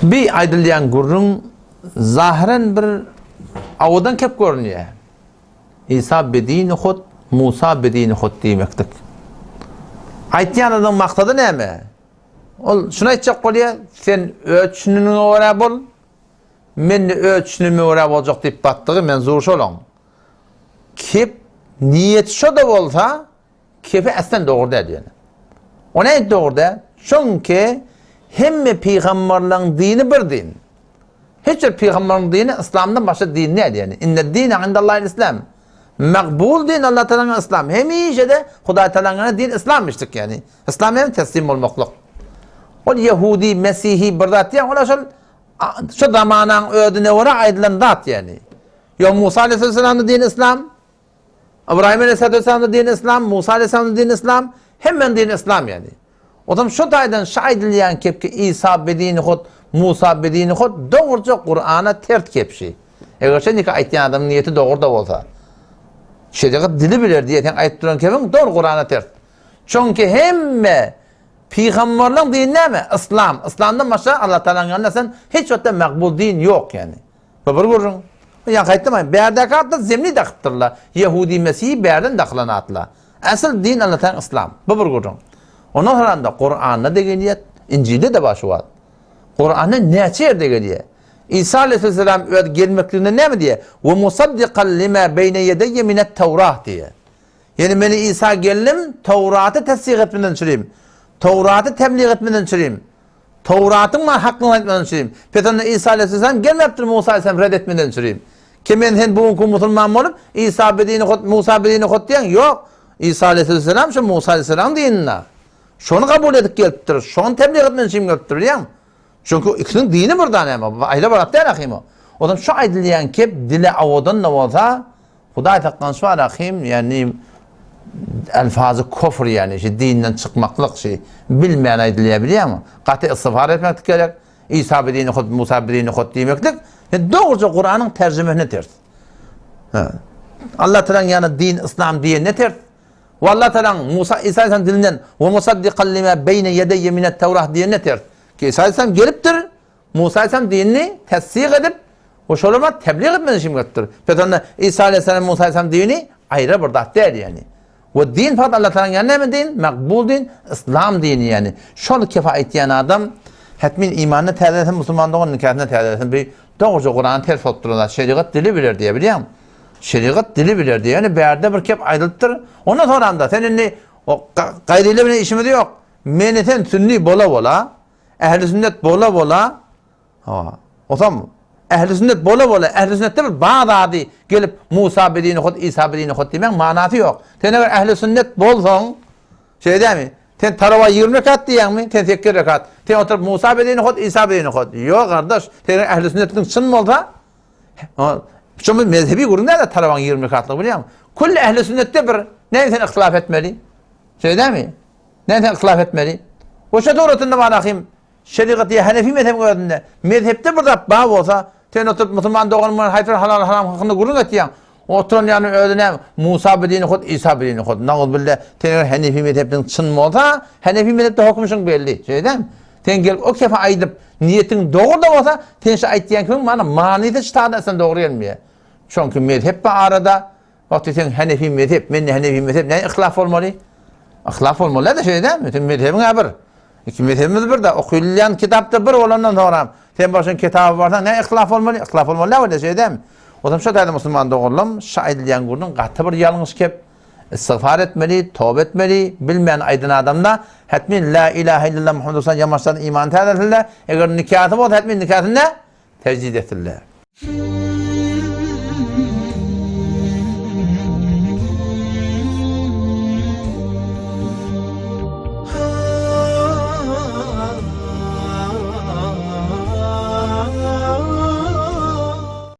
Bir aydılyan gurrun zahiren bir avadan kep görünüyor. İsa bedini xod, Musa bedini xod diýmekdik. Aýtýan adam maksady näme? Ol şuna aýtjak bolýar, sen ölçünüňe göre bol, men ölçünüme göre boljak diýip batdygy men zor şolam. Kep niyet şo da bolsa, kepe aslan dogry diýär. O näme dogry? Çünki hemme peygamberlerin dini bir din. Hiç bir peygamberin dini İslam'dan başka din ne yani? İnne dine indallahil İslam. Makbul din Allah Teala'nın İslam. Hemişe de Huda Teala'nın din İslam'mıştık yani. İslam'a hem teslim olmaklık. O Yahudi, Mesihi, birdat yani ola şu zamanın ödüne vura aydılan dat yani. Ya Musa Aleyhisselam'ın dini İslam, İbrahim Aleyhisselam'ın dini İslam, Musa Aleyhisselam'ın dini İslam, hemen dini İslam yani. O zaman şu daydan şahidliyen kep ki İsa bedini xod, Musa bedini xod, doğruca Kur'an'a tert kepşi. Eğer şimdi ki aytyan adamın niyeti doğru da olsa, şeriat dili bilir diye ayttıran kepin doğru Kur'an'a tert. Çünkü hemme peygamberlerin dini ne mi? İslam. İslam'dan başka Allah Teala'nın yanında sen hiç öte makbul din yok yani. Babır görün. Yani kayıtlamayın. Berdekatta zemni dakıttırlar. Yahudi Mesih'i berden dakılanatlar. Asıl din Allah Teala'nın İslam. Babır görün. Ondan sonra da Kur'an'da da geliyor, İncil'de de başı var. Kur'an'da neçe yerde geliyor? İsa Aleyhisselam gelmekliğinde ne mi diye? Ve musaddiqan lima beyne yedeyye minet Tevrat diye. Yani beni İsa geldim, Tevrat'ı tesdik etmeden çüreyim. Tevrat'ı tebliğ etmeden çüreyim. Tevrat'ın hakkını etmeden çüreyim. Petan'da İsa Aleyhisselam gelmeptir, Musa Aleyhisselam reddetmeden çüreyim. Kimin hen bugünkü Müslüman olup İsa bedini xod, Musa bedini xod diyen yok. İsa Aleyhisselam şu Musa Aleyhisselam dininde. Şunu kabul edip geliptir, şunu tebliğ etmeden çüreyim geliptir biliyor musun? Çünkü ikisinin dini buradan ama ayrı barat değil akıyım o. O zaman şu aydılyan kep dile avadan ne olsa Huday takkan şu akıyım yani elfazı kofr yani işte dinden çıkmaklık şey bilmeyen aydılıyabiliyor mu? Katı istifar etmek gerek. İsa bedini xod, Musa bedini xod diýmeklik. Doğruca Kur'an'ın tercümesine ters. Allah Teala'nın yani din, İslam diye ne ters? Ve Allah Teala'nın Musa, İsa Aleyhisselam dilinden ve musaddiqan lima beyne yedeyye minet Tevrat diye ne ters? Ki İsa Aleyhisselam geliptir, Musa Aleyhisselam dinini tesdik edip o şolama tebliğ etmeden şimdi götürür. Petan'da İsa Aleyhisselam, Musa Aleyhisselam dini ayrı bir dat değil yani. Ve din fakat Allah Teala'nın yanına mı din? Makbul din, İslam dini yani. Şunu kefayet yani adam hetmin imanını tercih etsin, Müslümanlığın nikahını tercih etsin. Bir doğruca Kur'an'ı ters otururlar. Şeriat dili bilir diye biliyor musun? Şeriat dili bilir diye yani bir yerde bir kep ayrılıktır. Ondan sonra da senin o gayrıyla bile işimiz yok. Meneten sünni bola ehli sünnet bola o tamam. Ehli sünnet bola ehli sünnette bir Bağdadi gelip Musa bedini xod, İsa bedini xod demek manası yok. Sen eğer ehli sünnet bolsan şey değil mi? Sen tarava 20 rekat diyen mi? Sen 8 rekat. Sen oturup Musa bedini xod, İsa bedini xod. Yok kardeş. Sen ehli sünnetin çın mı olsa? Çünkü mezhebi gurunda da taravan 20 rekatlık biliyor musun? Kulli ehli sünnette bir neyden sen ihtilaf etmeli? Şey değil mi? Neyden ihtilaf etmeli? O şey doğrultusunda bana akıyım. Şeriatı Hanefi mezhebi gördüğünde mezhepte burada bağ olsa sen oturup Müslüman doğanın hayır halal haram hakkında gurur etiyen oturun yani öyle Musa bedini xod, İsa bedini xod. Nağız billah sen Hanefi mezhebinin çın mı olsa Hanefi mezhepte hükmüşün belli. Şey değil mi? Sen gelip o kefa aydıp niyetin doğru da olsa sen şey aytdiyen kimin bana manide çıtarda sen doğru gelmiyor. Çünkü mezhep bir arada vakti sen Hanefi mezhep, men Hanefi mezhep ne ihtilaf olmalı? İhtilaf olmalı da şey değil mi? Sen mezhebin bir. İki mezhebimiz bir de okuyulan kitapta bir olandan sonra sen başın kitabı varsa ne ihtilaf olmalı? İhtilaf olmalı öyle şey değil mi? O zaman şu da Müslüman doğrulum şahidliyen gurunun katı bir yanlış kep istiğfar etmeli, tövbe etmeli, bilmeyen aydın adamda hetmin la ilahe illallah Muhammed Resulullah yamaçtan iman terlerler. Eğer nikahı var hetmin nikahını tecdid ettirler.